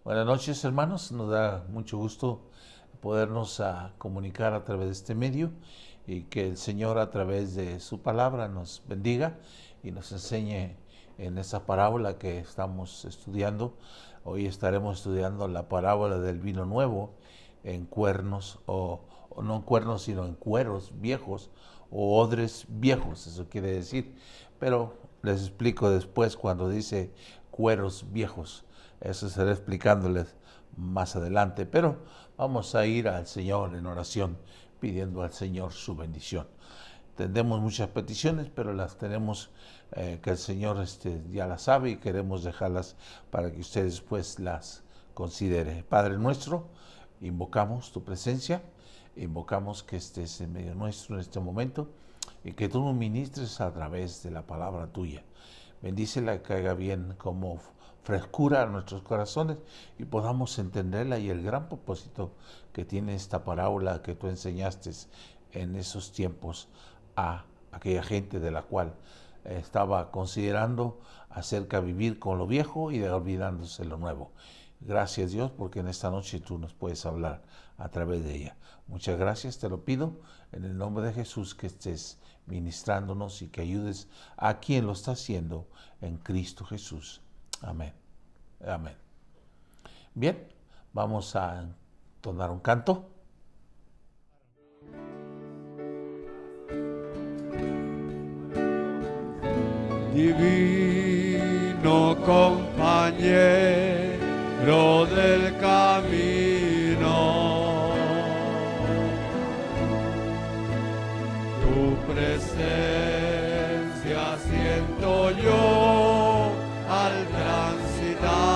Buenas noches, hermanos. Nos da mucho gusto podernos comunicar a través de este medio y que el Señor a través de su palabra nos bendiga y nos enseñe en esa parábola que estamos estudiando. Hoy estaremos estudiando la parábola del vino nuevo en cuernos o no en cuernos sino en cueros viejos o odres viejos, eso quiere decir. Pero les explico después cuando dice cueros viejos. Eso estaré explicándoles más adelante, pero vamos a ir al Señor en oración, pidiendo al Señor su bendición. Tendremos muchas peticiones, pero las tenemos que el Señor ya las sabe y queremos dejarlas para que ustedes pues las considere. Padre nuestro, invocamos tu presencia, invocamos que estés en medio nuestro en este momento y que tú nos ministres a través de la palabra tuya. Bendícela, que haga bien como frescura a nuestros corazones y podamos entenderla y el gran propósito que tiene esta parábola que tú enseñaste en esos tiempos a aquella gente de la cual estaba considerando acerca de vivir con lo viejo y de olvidándose lo nuevo. Gracias, Dios, porque en esta noche tú nos puedes hablar a través de ella. Muchas gracias, te lo pido en el nombre de Jesús, que estés ministrándonos y que ayudes a quien lo está haciendo en Cristo Jesús. Amén. Amén. Bien, vamos a entonar un canto. Divino compañero del camino, tu presencia siento yo al transitar.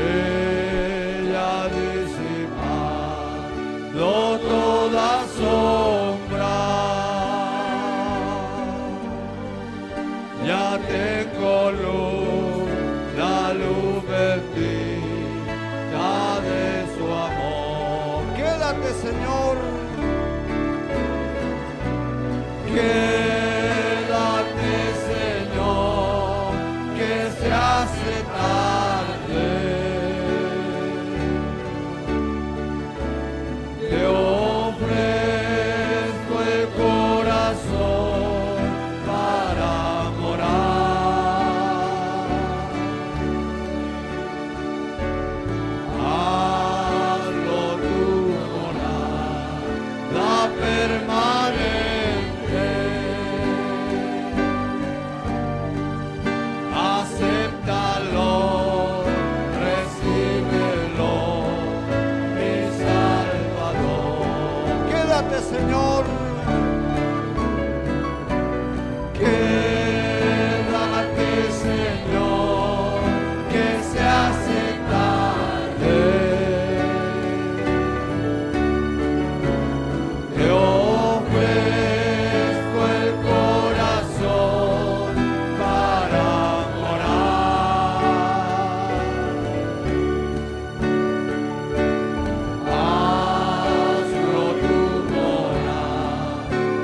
Ella disipando toda sombra, ya tengo luz, la luz bendita de su amor. Quédate, Señor. Quédate, Señor, que se hace tarde. Te ofrezco el corazón para morar. Hazlo tu morada permanente. Acéptalo, recíbelo, mi Salvador. Quédate, Señor. Quédate, Señor, que se hace tarde. Te ofrezco el corazón para morar. Hazlo tu morada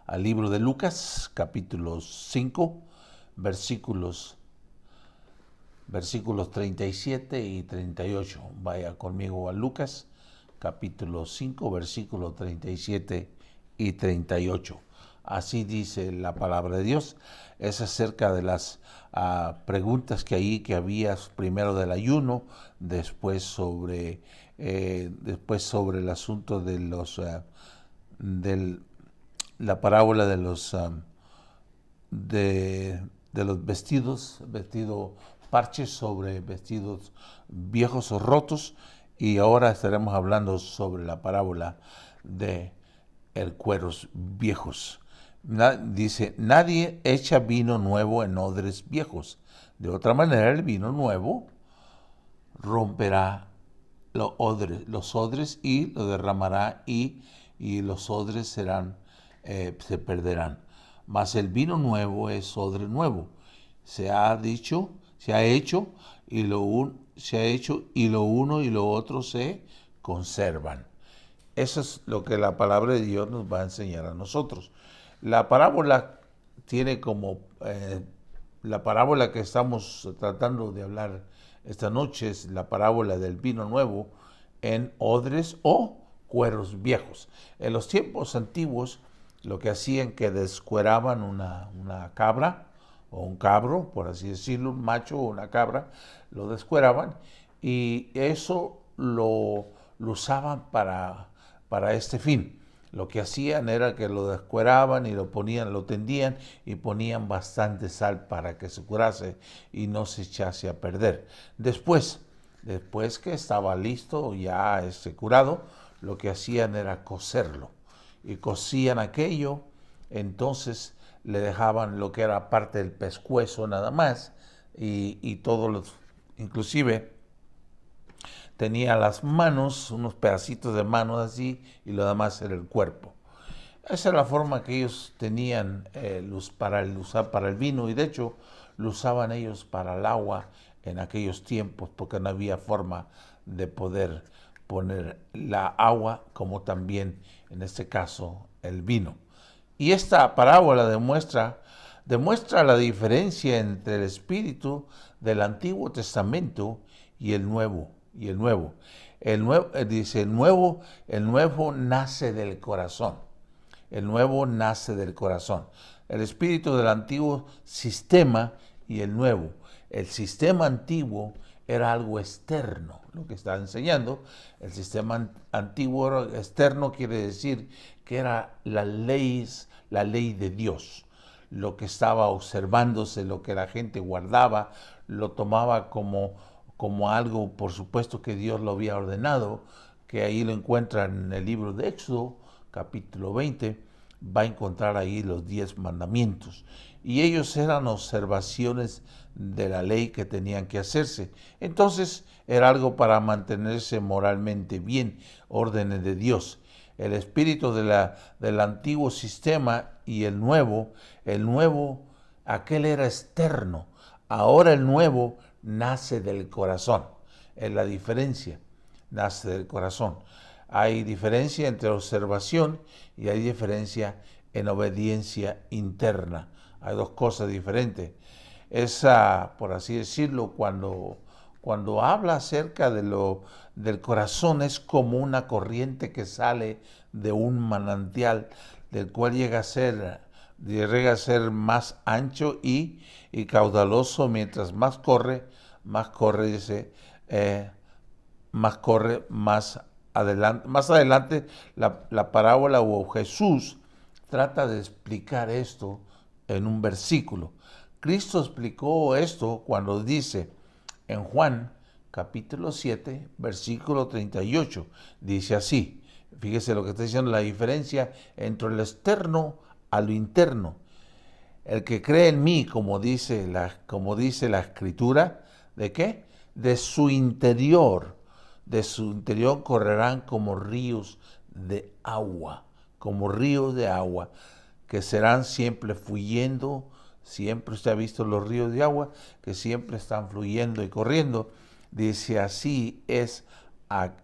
al libro de Lucas, capítulo 5, versículos 37 y 38. Vaya conmigo a Lucas, capítulo 5, versículos 37 y 38. Así dice la palabra de Dios. Es acerca de las preguntas que había, primero del ayuno, después sobre el asunto de la parábola de los vestidos, parches sobre vestidos viejos o rotos, y ahora estaremos hablando sobre la parábola de cueros viejos. Dice, nadie echa vino nuevo en odres viejos. De otra manera, el vino nuevo romperá los odres y lo derramará, y los odres se perderán. Mas el vino nuevo es odre nuevo. Se ha hecho y lo uno y lo otro se conservan. Eso es lo que la palabra de Dios nos va a enseñar a nosotros. La parábola tiene la parábola que estamos tratando de hablar esta noche es la parábola del vino nuevo en odres o cueros viejos. En los tiempos antiguos, lo que hacían que descueraban una cabra o un cabro, por así decirlo, un macho o una cabra, lo descueraban, y eso lo usaban para este fin. Lo que hacían era que lo descueraban y lo tendían y ponían bastante sal para que se curase y no se echase a perder. Después que estaba listo, ya curado, lo que hacían era cocerlo. Y cocían aquello, entonces le dejaban lo que era parte del pescuezo nada más, y inclusive tenía las manos, unos pedacitos de manos así, y lo demás era el cuerpo. Esa era la forma que ellos tenían para usar para el vino, y de hecho lo usaban ellos para el agua en aquellos tiempos, porque no había forma de poder poner la agua como también en este caso el vino. Y esta parábola demuestra la diferencia entre el espíritu del Antiguo Testamento y el Nuevo. Dice, el nuevo nace del corazón. El nuevo nace del corazón. El espíritu del antiguo sistema y el nuevo. El sistema antiguo era algo externo, lo que está enseñando. El sistema antiguo externo quiere decir que era la ley de Dios. Lo que estaba observándose, lo que la gente guardaba, lo tomaba como algo, por supuesto, que Dios lo había ordenado, que ahí lo encuentra en el libro de Éxodo, capítulo 20, va a encontrar ahí los 10 mandamientos. Y ellos eran observaciones de la ley que tenían que hacerse. Entonces era algo para mantenerse moralmente bien, órdenes de Dios. El espíritu del antiguo sistema y el nuevo, aquel era externo. Ahora el nuevo nace del corazón. Es la diferencia, nace del corazón. Hay diferencia entre observación y hay diferencia en obediencia interna. Hay dos cosas diferentes. Esa, por así decirlo, cuando habla acerca del corazón, es como una corriente que sale de un manantial, del cual llega a ser más ancho y caudaloso. Mientras más corre, más adelante. Más adelante la parábola o Jesús trata de explicar esto en un versículo. Cristo explicó esto cuando dice en Juan capítulo 7, versículo 38. Dice así, fíjese lo que está diciendo, la diferencia entre lo externo a lo interno. El que cree en mí, como dice la Escritura, ¿de qué? De su interior correrán como ríos de agua, que serán siempre fluyendo. Siempre usted ha visto los ríos de agua que siempre están fluyendo y corriendo. Dice, así es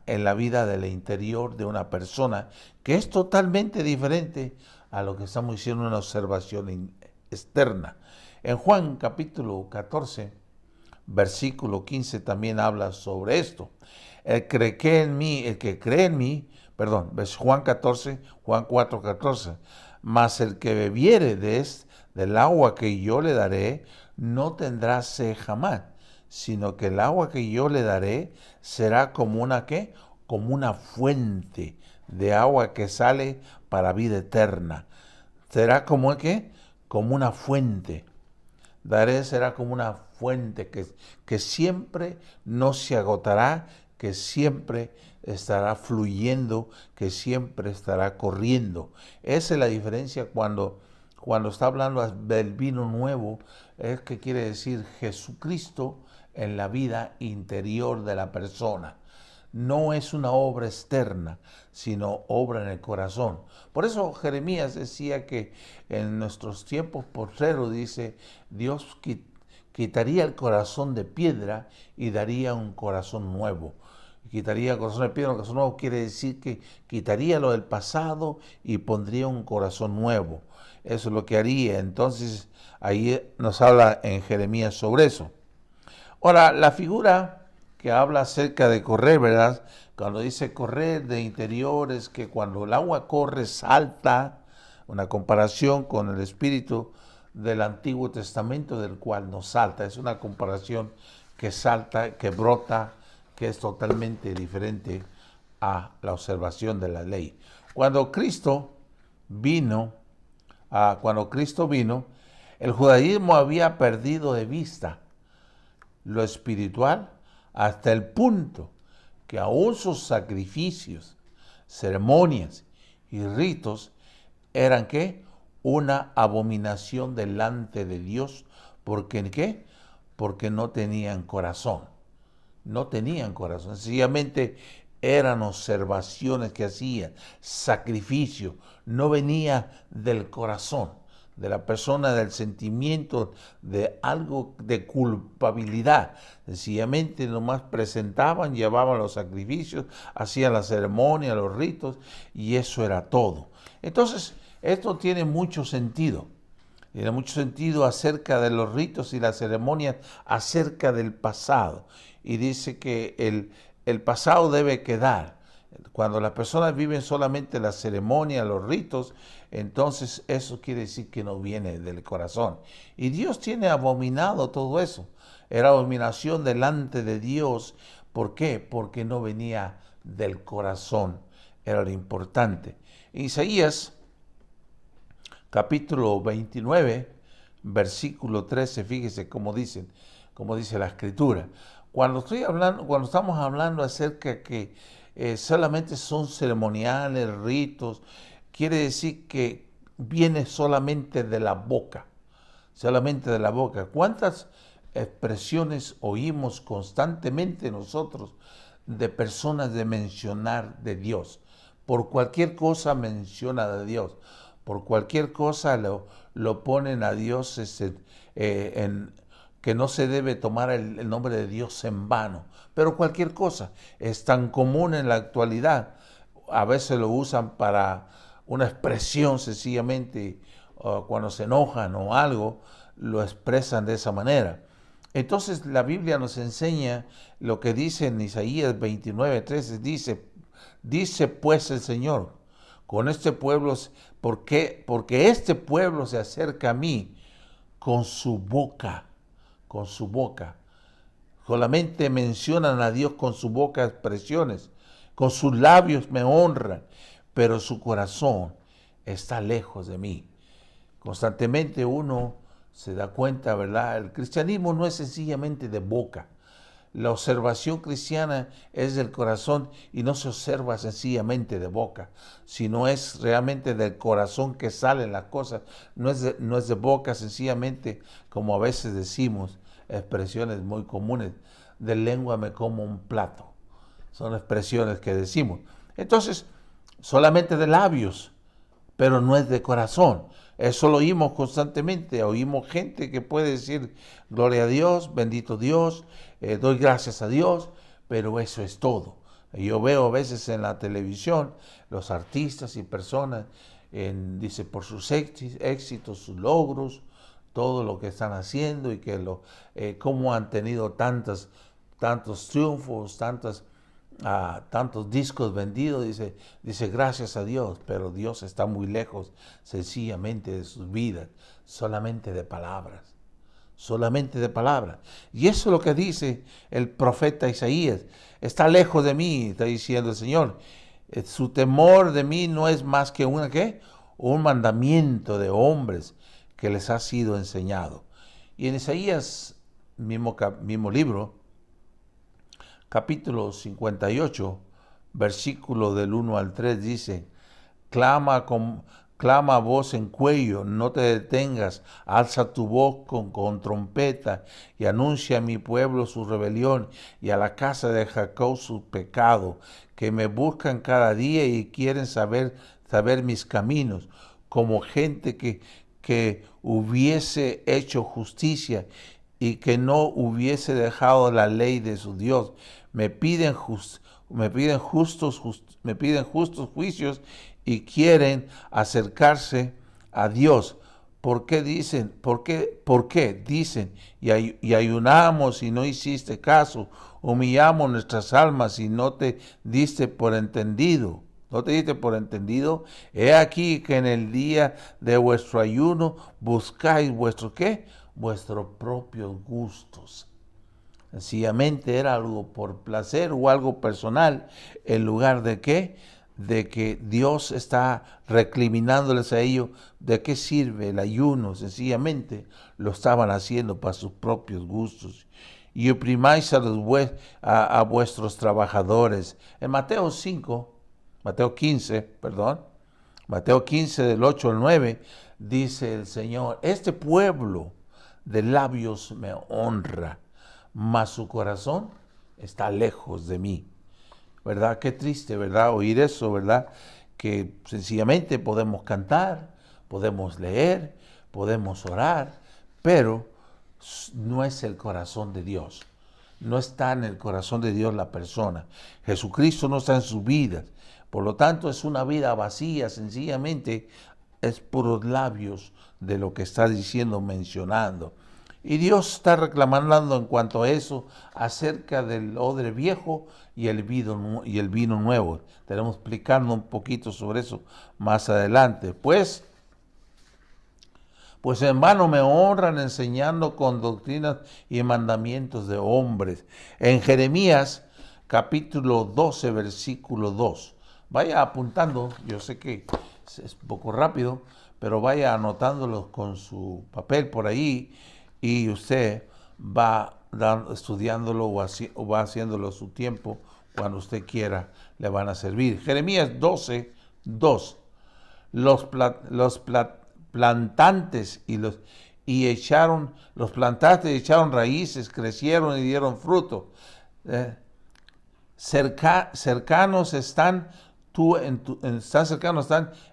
en la vida del interior de una persona, que es totalmente diferente a lo que estamos diciendo, una observación externa. En Juan capítulo 14, versículo 15 también habla sobre esto. El que cree en mí, perdón, Juan 14, Juan 4, 14, mas el que bebiere del agua que yo le daré, no tendrá sed jamás, sino que el agua que yo le daré será como una ¿qué? Como una fuente de agua que sale para vida eterna. Será como ¿qué? Como una fuente. Daré será como una fuente que siempre no se agotará, que siempre estará fluyendo, que siempre estará corriendo. Esa es la diferencia cuando está hablando del vino nuevo, es que quiere decir Jesucristo en la vida interior de la persona. No es una obra externa, sino obra en el corazón. Por eso Jeremías decía que en nuestros tiempos postreros, dice, Dios quitaría el corazón de piedra y daría un corazón nuevo. Quitaría el corazón de piedra, un corazón nuevo quiere decir que quitaría lo del pasado y pondría un corazón nuevo. Eso es lo que haría. Entonces, ahí nos habla en Jeremías sobre eso. Ahora, la figura que habla acerca de correr, ¿verdad? Cuando dice correr de interiores, que cuando el agua corre salta, una comparación con el espíritu del Antiguo Testamento del cual no salta. Es una comparación que salta, que brota, que es totalmente diferente a la observación de la ley. Cuando Cristo vino, el judaísmo había perdido de vista lo espiritual hasta el punto que aún sus sacrificios, ceremonias y ritos eran ¿qué? Una abominación delante de Dios. ¿Porque qué? Porque no tenían corazón. No tenían corazón. Sencillamente eran observaciones que hacían, sacrificio. No venía del corazón, de la persona, del sentimiento, de algo de culpabilidad. Sencillamente nomás presentaban, llevaban los sacrificios, hacían la ceremonia, los ritos, y eso era todo. Entonces, esto tiene mucho sentido. Tiene mucho sentido acerca de los ritos y las ceremonias, acerca del pasado. Y dice que el pasado debe quedar. Cuando las personas viven solamente la ceremonia, los ritos, entonces eso quiere decir que no viene del corazón. Y Dios tiene abominado todo eso. Era abominación delante de Dios. ¿Por qué? Porque no venía del corazón. Era lo importante. Isaías capítulo 29, versículo 13, fíjese cómo dice la escritura. Cuando estamos hablando acerca que solamente son ceremoniales, ritos, quiere decir que viene solamente de la boca, solamente de la boca. ¿Cuántas expresiones oímos constantemente nosotros de personas de mencionar de Dios? Por cualquier cosa menciona de Dios. Por cualquier cosa lo ponen a Dios que no se debe tomar el nombre de Dios en vano. Pero cualquier cosa es tan común en la actualidad. A veces lo usan para una expresión sencillamente, cuando se enojan o algo, lo expresan de esa manera. Entonces la Biblia nos enseña lo que dice en Isaías 29:13, dice pues el Señor, con este pueblo, porque este pueblo se acerca a mí con su boca, con su boca. Solamente mencionan a Dios con su boca expresiones, con sus labios me honran, pero su corazón está lejos de mí. Constantemente uno se da cuenta, ¿verdad? El cristianismo no es sencillamente de boca. La observación cristiana es del corazón y no se observa sencillamente de boca, sino es realmente del corazón que salen las cosas. No es de boca sencillamente, como a veces decimos, expresiones muy comunes, de lengua me como un plato. Son expresiones que decimos. Entonces, solamente de labios, pero no es de corazón. Eso lo oímos constantemente, oímos gente que puede decir gloria a Dios, bendito Dios, doy gracias a Dios, pero eso es todo. Yo veo a veces en la televisión los artistas y personas dice, por sus éxitos, sus logros, todo lo que están haciendo y que cómo han tenido tantos triunfos, tantos discos vendidos. Dice, gracias a Dios, pero Dios está muy lejos sencillamente de sus vidas, solamente de palabras. Solamente de palabras. Y eso es lo que dice el profeta Isaías. Está lejos de mí, está diciendo el Señor. Su temor de mí no es más que un mandamiento de hombres que les ha sido enseñado. Y en Isaías, mismo libro, capítulo 58, versículo del 1 al 3, dice, clama a voz en cuello, no te detengas, alza tu voz con trompeta y anuncia a mi pueblo su rebelión y a la casa de Jacob su pecado, que me buscan cada día y quieren saber mis caminos, como gente que hubiese hecho justicia y que no hubiese dejado la ley de su Dios. Me piden justos juicios y quieren acercarse a Dios. ¿Por qué dicen? ¿Por qué? Dicen, y ayunamos y no hiciste caso, humillamos nuestras almas y no te diste por entendido. ¿No te diste por entendido? He aquí que en el día de vuestro ayuno buscáis vuestros propios gustos. Sencillamente era algo por placer o algo personal, en lugar de que Dios está recriminándoles a ellos. ¿De qué sirve el ayuno? Sencillamente lo estaban haciendo para sus propios gustos. Y oprimáis a vuestros trabajadores. En Mateo 15 del 8 al 9, dice el Señor, este pueblo de labios me honra, mas su corazón está lejos de mí. ¿Verdad? Qué triste, ¿verdad? Oír eso, ¿verdad? Que sencillamente podemos cantar, podemos leer, podemos orar, pero no es el corazón de Dios. No está en el corazón de Dios la persona. Jesucristo no está en sus vidas. Por lo tanto, es una vida vacía, sencillamente es puros labios de lo que está diciendo, mencionando. Y Dios está reclamando en cuanto a eso acerca del odre viejo y el vino nuevo. Tenemos explicando un poquito sobre eso más adelante. Pues en vano me honran enseñando con doctrinas y mandamientos de hombres. En Jeremías capítulo 12, versículo 2. Vaya apuntando, yo sé que es un poco rápido, pero vaya anotándolos con su papel por ahí y usted va estudiándolo o va haciéndolo a su tiempo. Cuando usted quiera, le van a servir. Jeremías 12, 2. Los plantantes echaron raíces, crecieron y dieron fruto. Cercanos están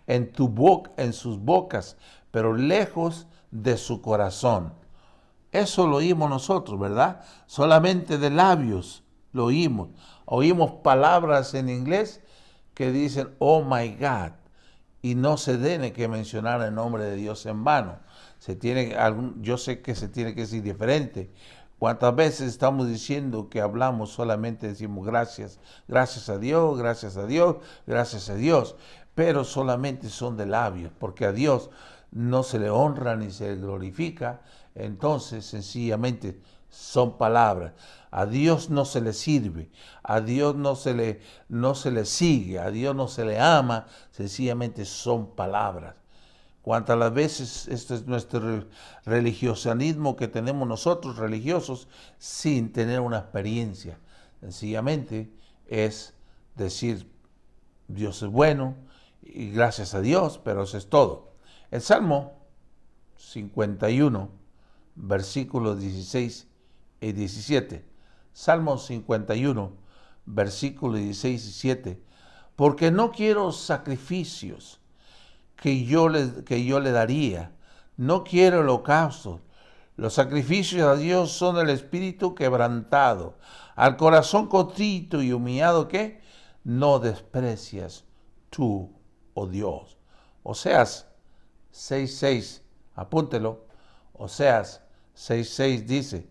en sus bocas, pero lejos de su corazón. Eso lo oímos nosotros, ¿verdad? Solamente de labios lo oímos. Oímos palabras en inglés que dicen, oh my God, y no se tiene que mencionar el nombre de Dios en vano. Yo sé que se tiene que decir diferente. ¿Cuántas veces estamos diciendo que hablamos solamente decimos gracias, gracias a Dios, gracias a Dios, gracias a Dios? Pero solamente son de labios, porque a Dios no se le honra ni se le glorifica. Entonces sencillamente son palabras. A Dios no se le sirve, a Dios no se le sigue, a Dios no se le ama, sencillamente son palabras. Cuantas las veces este es nuestro religiosismo que tenemos nosotros religiosos sin tener una experiencia. Sencillamente es decir, Dios es bueno y gracias a Dios, pero eso es todo. El Salmo 51, versículos 16 y 17. Salmo 51, versículos 16 y 17. Porque no quiero sacrificios que yo le daría. No quiero holocaustos. Los sacrificios a Dios son el espíritu quebrantado. Al corazón contrito y humillado, ¿qué? No desprecias tú, oh Dios. Oseas 6:6, apúntelo. Oseas 6:6 dice: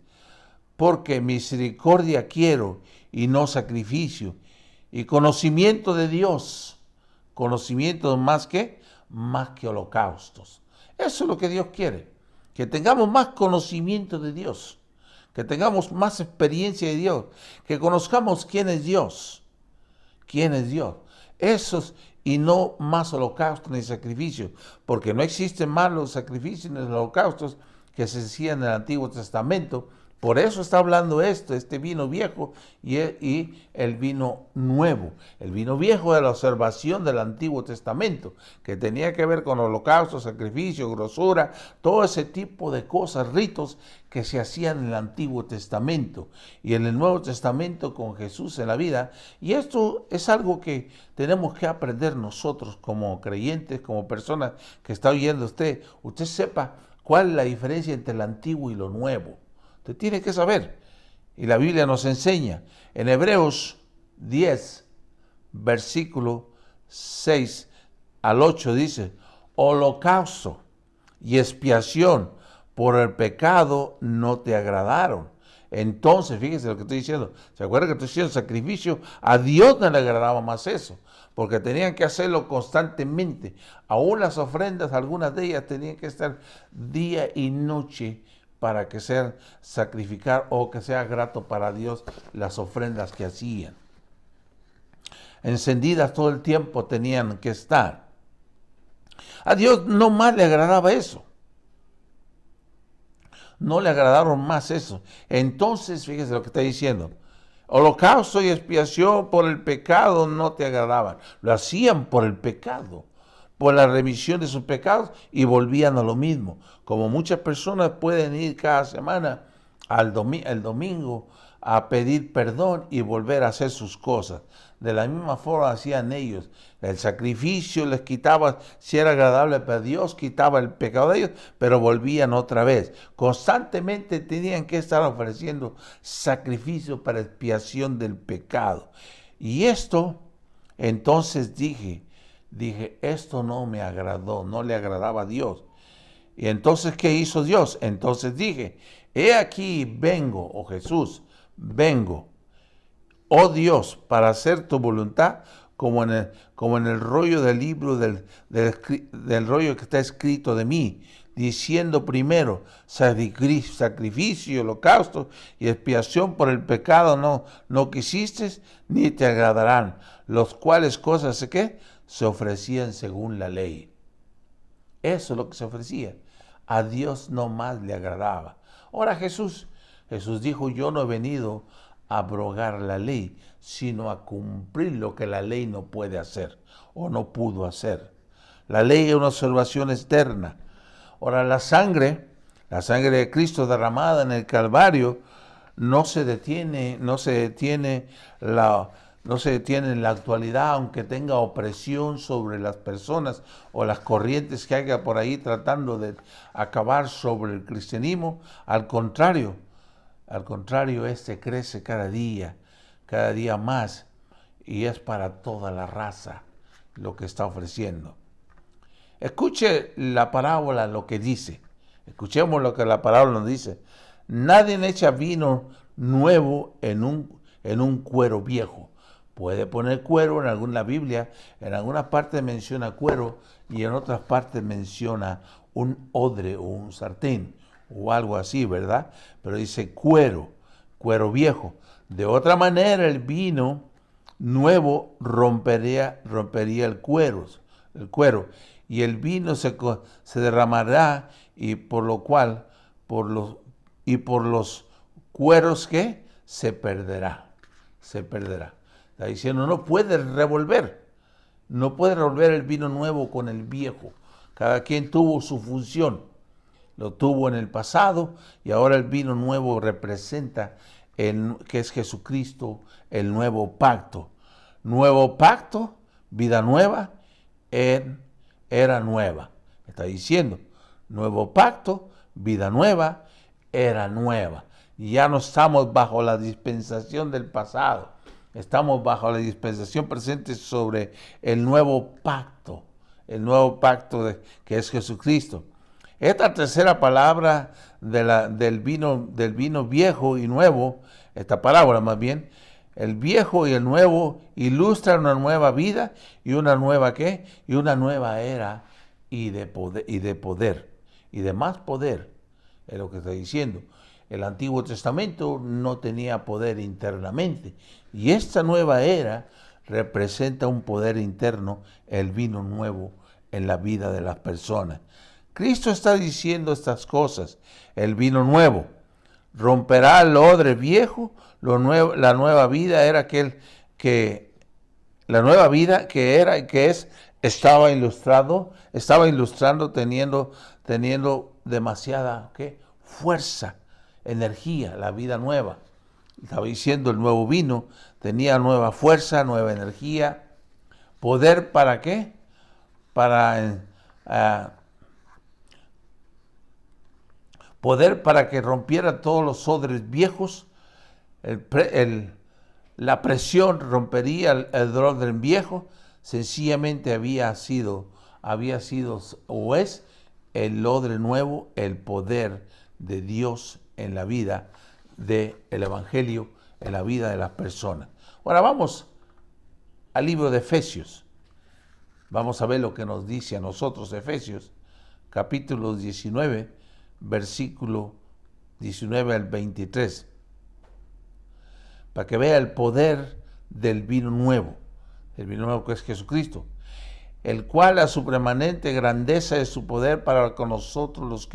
porque misericordia quiero y no sacrificio, y conocimiento de Dios, conocimiento más que holocaustos. Eso es lo que Dios quiere, que tengamos más conocimiento de Dios, que tengamos más experiencia de Dios, que conozcamos quién es Dios, Esos, y no más holocaustos ni sacrificios, porque no existen más los sacrificios ni los holocaustos que se hacían en el Antiguo Testamento. Por eso está hablando este vino viejo y el vino nuevo. El vino viejo de la observación del Antiguo Testamento, que tenía que ver con holocaustos, sacrificios, grosura, todo ese tipo de cosas, ritos que se hacían en el Antiguo Testamento. Y en el Nuevo Testamento con Jesús en la vida. Y esto es algo que tenemos que aprender nosotros como creyentes, como personas que está oyendo usted. Usted sepa cuál es la diferencia entre el Antiguo y lo Nuevo. Usted tiene que saber. Y la Biblia nos enseña. En Hebreos 10, versículo 6 al 8 dice: holocausto y expiación por el pecado no te agradaron. Entonces, fíjese lo que estoy diciendo. ¿Se acuerda que estoy diciendo sacrificio? A Dios no le agradaba más eso, porque tenían que hacerlo constantemente. Aún las ofrendas, algunas de ellas tenían que estar día y noche para que sea sacrificar o que sea grato para Dios las ofrendas que hacían. Encendidas todo el tiempo tenían que estar. A Dios no más le agradaba eso. No le agradaron más eso. Entonces, fíjese lo que está diciendo. Holocausto y expiación por el pecado no te agradaban. Lo hacían por el pecado, por la remisión de sus pecados, y volvían a lo mismo. Como muchas personas pueden ir cada semana el domingo a pedir perdón y volver a hacer sus cosas. De la misma forma hacían ellos. El sacrificio les quitaba, si era agradable para Dios, quitaba el pecado de ellos, pero volvían otra vez. Constantemente tenían que estar ofreciendo sacrificio para expiación del pecado. Y esto, entonces dije, esto no me agradó, no le agradaba a Dios. Y entonces, ¿qué hizo Dios? Entonces dije, he aquí vengo, oh Jesús, vengo, oh Dios, para hacer tu voluntad, como en el rollo del libro, del rollo que está escrito de mí, diciendo primero, sacrificio, holocausto y expiación por el pecado no quisiste, ni te agradarán, los cuales cosas, ¿qué? Se ofrecían según la ley. Eso es lo que se ofrecía. A Dios no más le agradaba. Ahora Jesús dijo, yo no he venido a abrogar la ley, sino a cumplir lo que la ley no puede hacer o no pudo hacer. La ley es una observación externa. Ahora la sangre de Cristo derramada en el Calvario no se detiene en la actualidad, aunque tenga opresión sobre las personas o las corrientes que haya por ahí tratando de acabar sobre el cristianismo. Al contrario, este crece cada día más, y es para toda la raza lo que está ofreciendo. Escuche la parábola, lo que dice. Escuchemos lo que la parábola nos dice. Nadie echa vino nuevo en un cuero viejo. Puede poner cuero en alguna Biblia, en alguna parte menciona cuero y en otras partes menciona un odre o un sartén o algo así, ¿verdad? Pero dice cuero viejo. De otra manera, el vino nuevo rompería el cuero, y el vino se derramará, y por los cueros que se perderá. Está diciendo, no puede revolver el vino nuevo con el viejo. Cada quien tuvo su función, lo tuvo en el pasado, y ahora el vino nuevo representa que es Jesucristo, el nuevo pacto. Nuevo pacto, vida nueva, era nueva. Está diciendo, nuevo pacto, vida nueva, era nueva. Y ya no estamos bajo la dispensación del pasado. Estamos bajo la dispensación presente sobre el nuevo pacto. el nuevo pacto que es Jesucristo. Esta tercera palabra del vino viejo y nuevo, esta parábola más bien, el viejo y el nuevo ilustran una nueva vida y una nueva ¿qué? Y una nueva era y de poder y de más poder, es lo que está diciendo. El Antiguo Testamento no tenía poder internamente y esta nueva era representa un poder interno, el vino nuevo en la vida de las personas. Cristo está diciendo estas cosas. El vino nuevo romperá el odre viejo. La nueva vida era estaba ilustrando teniendo demasiada fuerza, energía, la vida nueva. Estaba diciendo el nuevo vino tenía nueva fuerza, nueva energía, poder ¿para qué? Poder para que rompiera todos los odres viejos. La presión rompería el odre viejo. Sencillamente había sido o es el odre nuevo, el poder de Dios en la vida del Evangelio, en la vida de las personas. Ahora vamos al libro de Efesios. Vamos a ver lo que nos dice a nosotros Efesios, capítulo 19, versículo 19 al 23. Para que vea el poder del vino nuevo, el vino nuevo que es Jesucristo, el cual a su permanente grandeza de su poder para con nosotros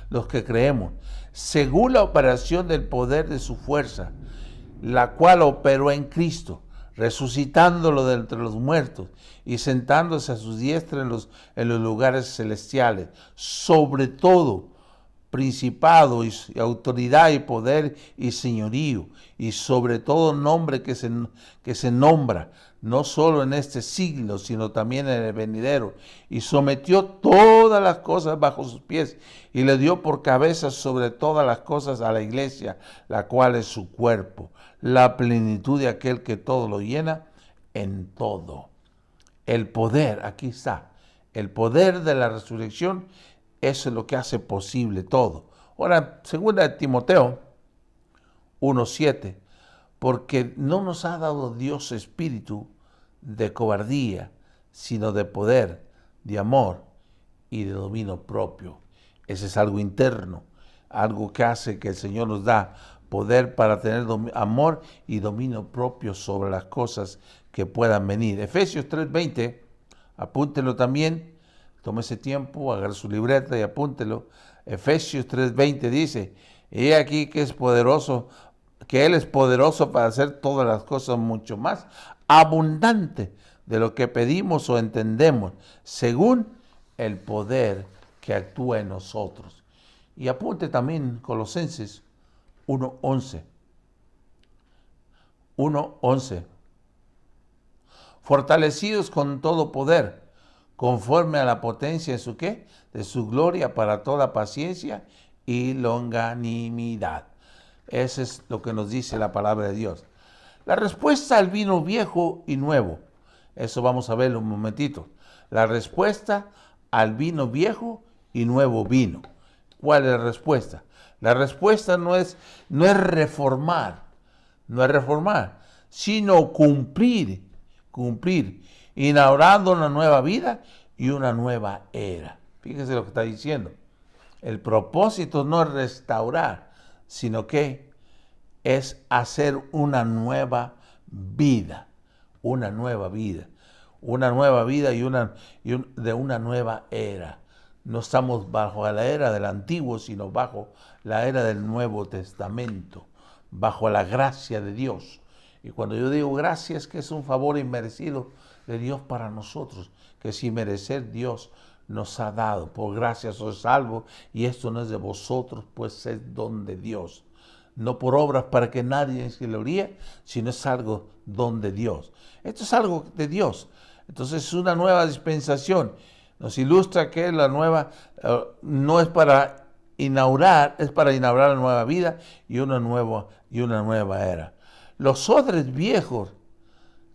los que creemos, según la operación del poder de su fuerza, la cual operó en Cristo, resucitándolo de entre los muertos y sentándose a su diestra en los lugares celestiales, sobre todo principado y autoridad y poder y señorío, y sobre todo nombre que se nombra, no solo en este siglo, sino también en el venidero, y sometió todas las cosas bajo sus pies, y le dio por cabeza sobre todas las cosas a la iglesia, la cual es su cuerpo, la plenitud de aquel que todo lo llena en todo. El poder, aquí está, el poder de la resurrección. Eso es lo que hace posible todo. Ahora, segunda de Timoteo 1:7, porque no nos ha dado Dios espíritu de cobardía, sino de poder, de amor y de dominio propio. Ese es algo interno, algo que hace que el Señor nos da poder para tener amor y dominio propio sobre las cosas que puedan venir. Efesios 3:20, apúntelo también. Tome ese tiempo, agarre su libreta y apúntelo. Efesios 3:20 dice, he aquí que Él es poderoso para hacer todas las cosas mucho más abundante de lo que pedimos o entendemos, según el poder que actúa en nosotros. Y apunte también Colosenses 1:11. 1:11. Fortalecidos con todo poder, conforme a la potencia de su ¿qué? De su gloria para toda paciencia y longanimidad. Eso es lo que nos dice la palabra de Dios. La respuesta al vino viejo y nuevo. Eso vamos a verlo un momentito. La respuesta al vino viejo y nuevo vino. ¿Cuál es la respuesta? La respuesta no es reformar, sino cumplir, inaugurando una nueva vida y una nueva era. Fíjese lo que está diciendo. El propósito no es restaurar, sino que es hacer una nueva vida, y de una nueva era. No estamos bajo la era del Antiguo, sino bajo la era del Nuevo Testamento, bajo la gracia de Dios. Y cuando yo digo gracia es que es un favor inmerecido de Dios para nosotros, que sin merecer Dios nos ha dado. Por gracia sois salvos, y esto no es de vosotros, pues es don de Dios. No por obras para que nadie se gloríe, sino es algo don de Dios. Esto es algo de Dios. Entonces es una nueva dispensación. Nos ilustra que la nueva no es para inaugurar, es para inaugurar la nueva vida y una nueva era. Los odres viejos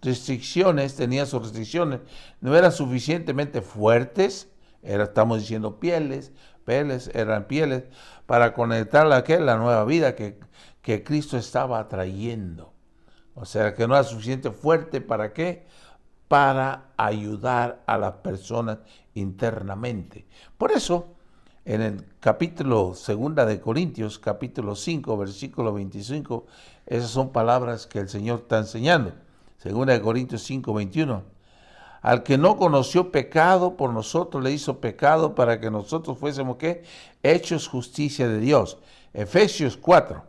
restricciones, tenía sus restricciones, no eran suficientemente fuertes, estamos diciendo eran pieles, para conectar la nueva vida que Cristo estaba trayendo. O sea, que no era suficiente fuerte, ¿para qué? Para ayudar a las personas internamente. Por eso, en el capítulo 2 de Corintios, capítulo 5, versículo 25, esas son palabras que el Señor está enseñando. 2 de Corintios 5, 21. Al que no conoció pecado, por nosotros le hizo pecado para que nosotros fuésemos, ¿qué? Hechos justicia de Dios. Efesios 4,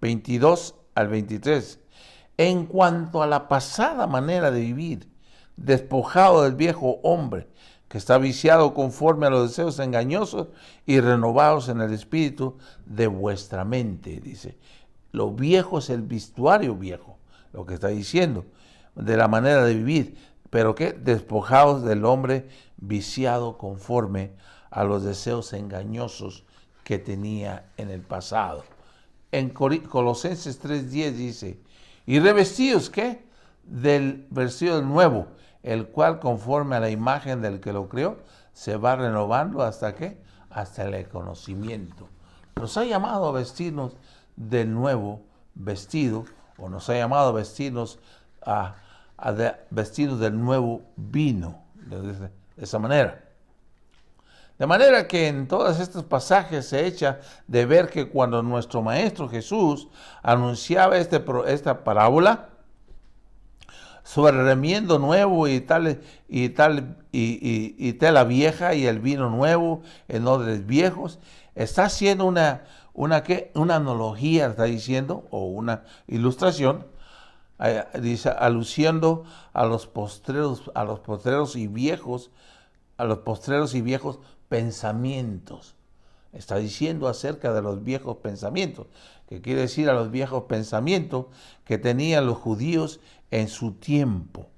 22 al 23. En cuanto a la pasada manera de vivir, despojado del viejo hombre, que está viciado conforme a los deseos engañosos y renovados en el espíritu de vuestra mente, dice. Lo viejo es el vestuario viejo, lo que está diciendo, de la manera de vivir, pero que despojados del hombre viciado conforme a los deseos engañosos que tenía en el pasado. En Colosenses 3:10 dice, y revestidos, ¿qué? Del vestido nuevo, el cual conforme a la imagen del que lo creó, se va renovando hasta ¿qué? Hasta el conocimiento. Nos ha llamado a vestirnos del nuevo vestido, o nos ha llamado a vestirnos vestidos del nuevo vino, de esa manera. De manera que en todos estos pasajes se echa de ver que cuando nuestro Maestro Jesús anunciaba esta parábola sobre el remiendo nuevo y tela vieja y el vino nuevo en odres viejos, está haciendo una analogía, está diciendo, o una ilustración, dice, aluciendo a los postreros y viejos pensamientos. Está diciendo acerca de los viejos pensamientos, que quiere decir a los viejos pensamientos que tenían los judíos en su tiempo.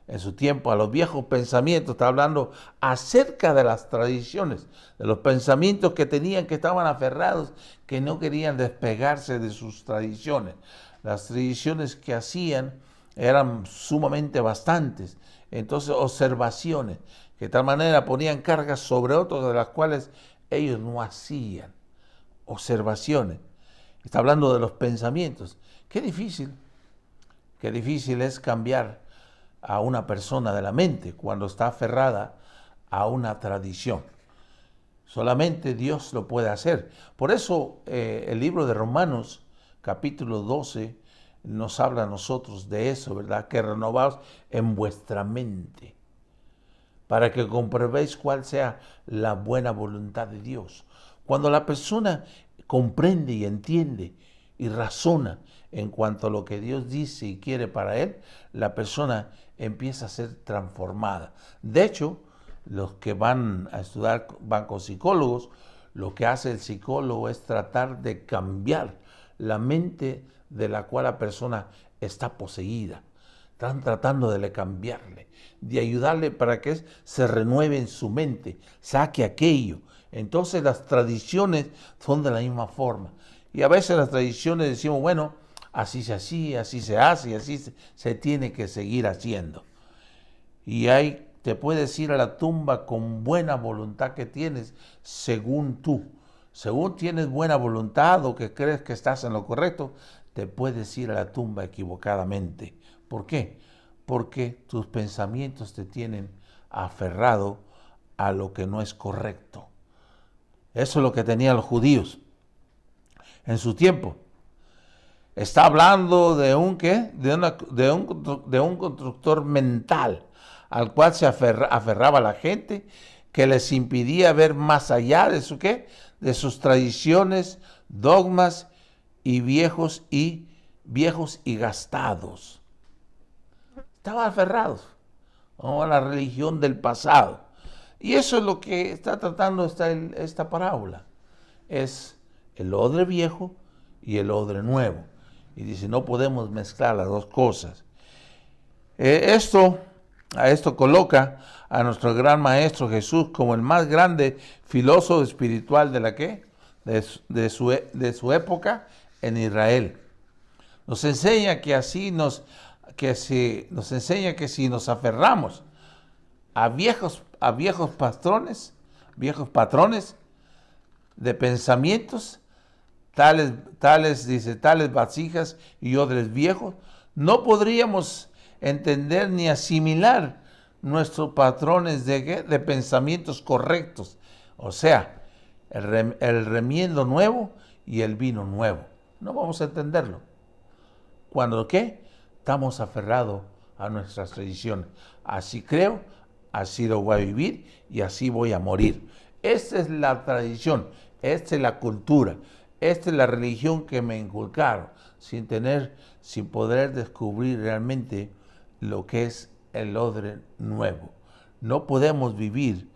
En su tiempo, a los viejos pensamientos, está hablando acerca de las tradiciones, de los pensamientos que tenían, que estaban aferrados, que no querían despegarse de sus tradiciones. Las tradiciones que hacían eran sumamente bastantes. Entonces, observaciones, que de tal manera ponían cargas sobre otros de las cuales ellos no hacían. Observaciones. Está hablando de los pensamientos. Qué difícil es cambiar a una persona de la mente cuando está aferrada a una tradición. Solamente Dios lo puede hacer. Por eso el libro de Romanos, capítulo 12, nos habla a nosotros de eso, ¿verdad? Que renovaos en vuestra mente, para que comprobéis cuál sea la buena voluntad de Dios. Cuando la persona comprende y entiende y razona en cuanto a lo que Dios dice y quiere para él, la persona empieza a ser transformada. De hecho, los que van a estudiar, van con psicólogos, lo que hace el psicólogo es tratar de cambiar la mente de la cual la persona está poseída. Están tratando de cambiarle, de ayudarle para que se renueve en su mente, saque aquello. Entonces las tradiciones son de la misma forma. Y a veces las tradiciones decimos, bueno, así se hacía, así se hace y así se tiene que seguir haciendo. Y ahí te puedes ir a la tumba con buena voluntad que tienes, según tú. Según tienes buena voluntad o que crees que estás en lo correcto, te puedes ir a la tumba equivocadamente. ¿Por qué? Porque tus pensamientos te tienen aferrado a lo que no es correcto. Eso es lo que tenían los judíos en su tiempo. Está hablando de un ¿qué? De un constructor mental al cual se aferraba la gente, que les impidía ver más allá de su ¿qué? De sus tradiciones, dogmas y viejos y gastados. Estaban aferrados a la religión del pasado. Y eso es lo que está tratando esta parábola. Es el odre viejo y el odre nuevo. Y dice, no podemos mezclar las dos cosas. Esto coloca a nuestro gran maestro Jesús como el más grande filósofo espiritual de su época en Israel. Nos enseña que así nos nos enseña que si nos aferramos a viejos patrones de pensamientos, tales vasijas y odres viejos, no podríamos entender ni asimilar nuestros patrones de pensamientos correctos. O sea, el remiendo nuevo y el vino nuevo. No vamos a entenderlo. Cuando ¿qué? Estamos aferrados a nuestras tradiciones. Así creo, así lo voy a vivir y así voy a morir. Esta es la tradición, esta es la cultura, esta es la religión que me inculcaron, sin poder descubrir realmente lo que es el odre nuevo. No podemos vivir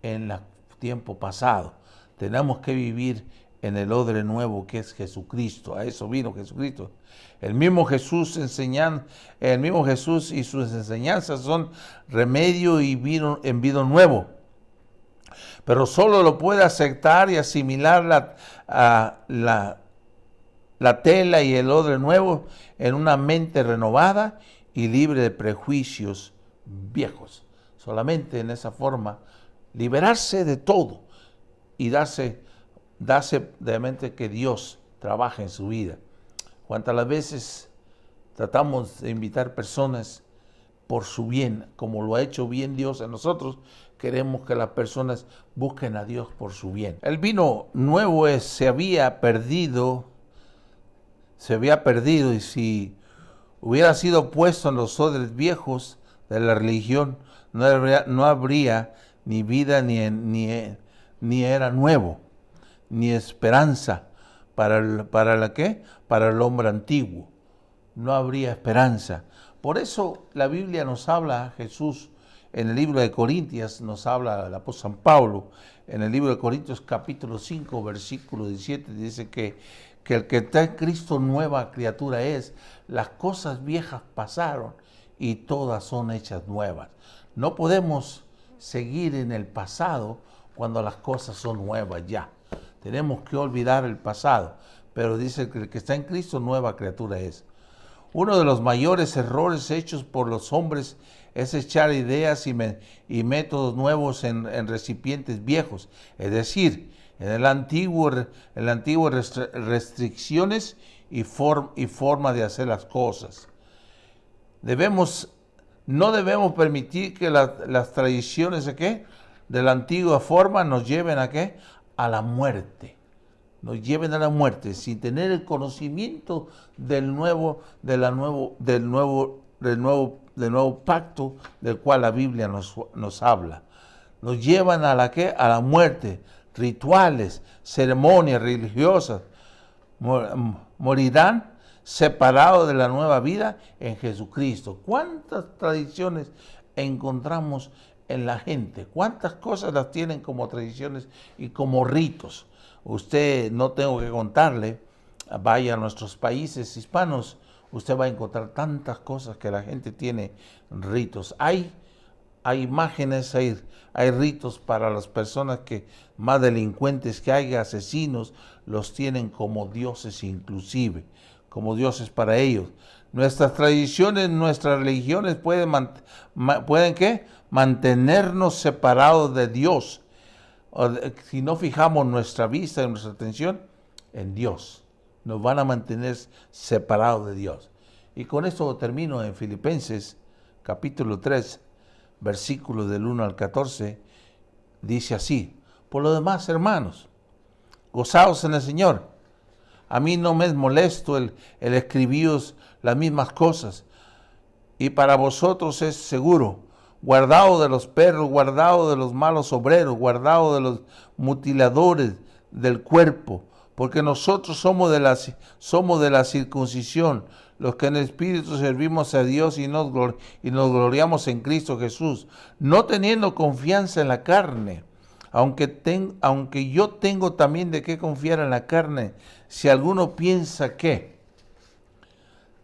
en el tiempo pasado, tenemos que vivir en el odre nuevo que es Jesucristo. A eso vino Jesucristo. El mismo Jesús y sus enseñanzas son remedio y vino nuevo. Pero solo lo puede aceptar y asimilar la tela y el odre nuevo en una mente renovada y libre de prejuicios viejos. Solamente en esa forma, liberarse de todo y darse de mente que Dios trabaja en su vida. Cuantas las veces tratamos de invitar personas por su bien, como lo ha hecho bien Dios en nosotros, queremos que las personas busquen a Dios por su bien. El vino nuevo se había perdido y si hubiera sido puesto en los odres viejos de la religión, no habría ni vida ni era nuevo, ni esperanza para el hombre antiguo. No habría esperanza. Por eso la Biblia nos habla, Jesús en el libro de Corintios nos habla el apóstol San Pablo, en el libro de Corintios capítulo 5, versículo 17, dice que el que está en Cristo nueva criatura es, las cosas viejas pasaron y todas son hechas nuevas. No podemos seguir en el pasado cuando las cosas son nuevas ya. Tenemos que olvidar el pasado, pero dice que el que está en Cristo nueva criatura es. Uno de los mayores errores hechos por los hombres es echar ideas y métodos nuevos en recipientes viejos, es decir, en el antiguo restricciones y forma de hacer las cosas. No debemos permitir que las tradiciones de la antigua forma nos lleven a la muerte. Nos lleven a la muerte sin tener el conocimiento del nuevo pacto del cual la Biblia nos habla. Nos llevan a la muerte, rituales, ceremonias religiosas. Morirán separados de la nueva vida en Jesucristo. ¿Cuántas tradiciones encontramos en la gente? ¿Cuántas cosas las tienen como tradiciones y como ritos? Usted, no tengo que contarle, vaya a nuestros países hispanos, usted va a encontrar tantas cosas que la gente tiene ritos. Hay imágenes, hay ritos para las personas más delincuentes que hay, asesinos, los tienen como dioses inclusive, como dioses para ellos. Nuestras tradiciones, nuestras religiones pueden mantenernos separados de Dios. Si no fijamos nuestra vista y nuestra atención en Dios, nos van a mantener separados de Dios. Y con esto termino en Filipenses capítulo 3, versículos del 1 al 14, dice así: por lo demás, hermanos, gozaos en el Señor. A mí no me es molesto el escribiros las mismas cosas, y para vosotros es seguro. Guardado de los perros, guardado de los malos obreros, guardado de los mutiladores del cuerpo, porque nosotros somos de la circuncisión, los que en el Espíritu servimos a Dios y nos gloriamos en Cristo Jesús, no teniendo confianza en la carne, aunque yo tengo también de qué confiar en la carne. Si alguno piensa que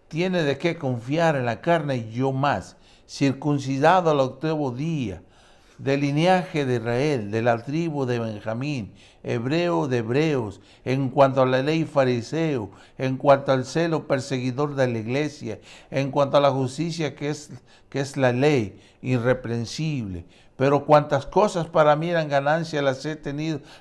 tiene de qué confiar en la carne, yo más, circuncidado al octavo día, del linaje de Israel, de la tribu de Benjamín, hebreo de hebreos, en cuanto a la ley fariseo, en cuanto al celo perseguidor de la iglesia, en cuanto a la justicia que es la ley, irreprensible. Pero cuantas cosas para mí eran ganancia, las he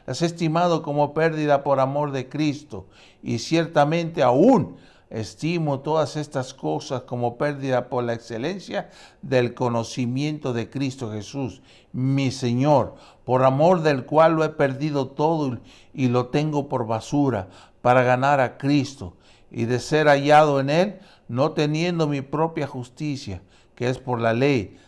estimado como pérdida por amor de Cristo. Y ciertamente aún estimo todas estas cosas como pérdida por la excelencia del conocimiento de Cristo Jesús, mi Señor, por amor del cual lo he perdido todo y lo tengo por basura, para ganar a Cristo y de ser hallado en Él, no teniendo mi propia justicia, que es por la ley,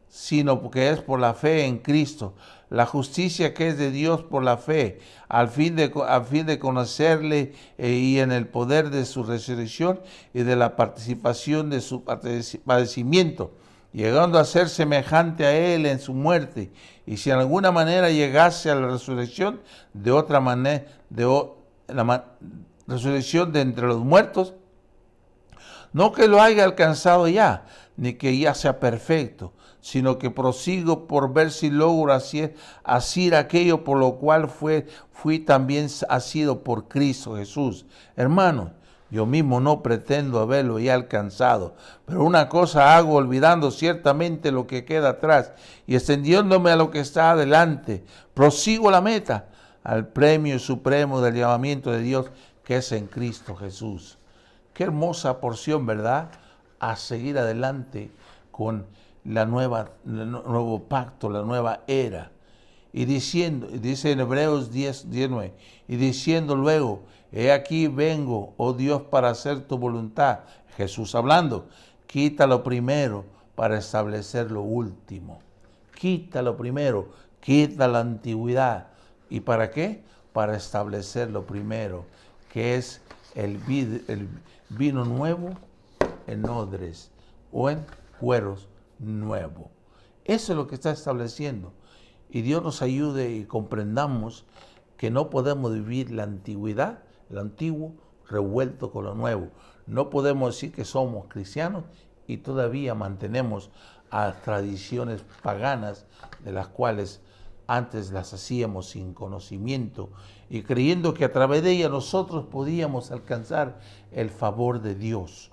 sino porque es por la fe en Cristo, la justicia que es de Dios por la fe, al fin de conocerle y en el poder de su resurrección y de la participación de su padecimiento, llegando a ser semejante a él en su muerte, y si en alguna manera llegase a la resurrección, de otra manera, resurrección de entre los muertos, no que lo haya alcanzado ya, ni que ya sea perfecto, sino que prosigo por ver si logro asir aquello por lo cual fui también asido por Cristo Jesús. Hermanos, yo mismo no pretendo haberlo ya alcanzado, pero una cosa hago, olvidando ciertamente lo que queda atrás y extendiéndome a lo que está adelante, prosigo la meta, al premio supremo del llamamiento de Dios que es en Cristo Jesús. Qué hermosa porción, ¿verdad? A seguir adelante con el nuevo pacto, la nueva era. Y diciendo, dice en Hebreos 10:19, y diciendo luego, he aquí vengo, oh Dios, para hacer tu voluntad. Jesús hablando, quita lo primero para establecer lo último. Quita lo primero, quita la antigüedad. ¿Y para qué? Para establecer lo primero, que es el vino nuevo en odres o en cueros nuevos. Eso es lo que está estableciendo. Y Dios nos ayude y comprendamos que no podemos vivir la antigüedad, lo antiguo, revuelto con lo nuevo. No podemos decir que somos cristianos y todavía mantenemos a tradiciones paganas de las cuales antes las hacíamos sin conocimiento y creyendo que a través de ellas nosotros podíamos alcanzar el favor de Dios,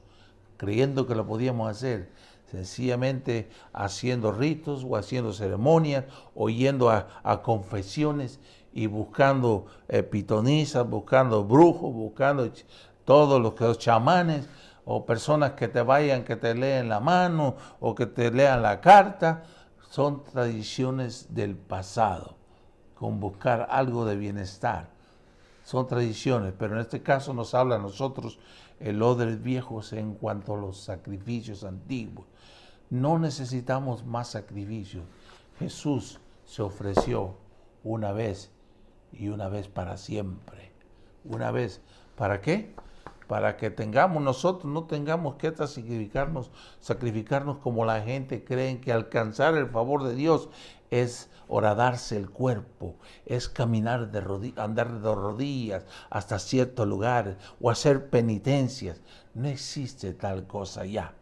creyendo que lo podíamos hacer, sencillamente haciendo ritos o haciendo ceremonias o yendo a confesiones y buscando pitonisas, buscando brujos, buscando todos los chamanes o personas que te vayan, que te leen la mano o que te lean la carta. Son tradiciones del pasado, con buscar algo de bienestar. Son tradiciones, pero en este caso nos habla a nosotros el odres viejos en cuanto a los sacrificios antiguos. No necesitamos más sacrificios. Jesús se ofreció una vez y una vez para siempre. Una vez, ¿para qué? Para que nosotros no tengamos que sacrificarnos como la gente cree que alcanzar el favor de Dios es horadarse el cuerpo, es caminar andar de rodillas hasta ciertos lugares o hacer penitencias. No existe tal cosa ya.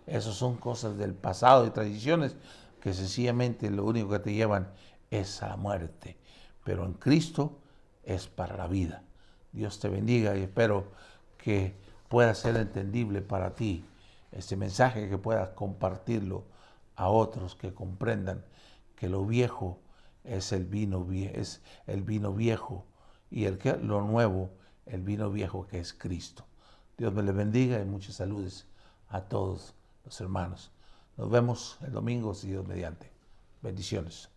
Esas son cosas del pasado y tradiciones que sencillamente lo único que te llevan es a la muerte. Pero en Cristo es para la vida. Dios te bendiga y espero que pueda ser entendible para ti este mensaje, que puedas compartirlo a otros que comprendan que lo viejo es el vino viejo y lo nuevo, el vino viejo que es Cristo. Dios me les bendiga y muchas saludes a todos los hermanos. Nos vemos el domingo, si Dios mediante. Bendiciones.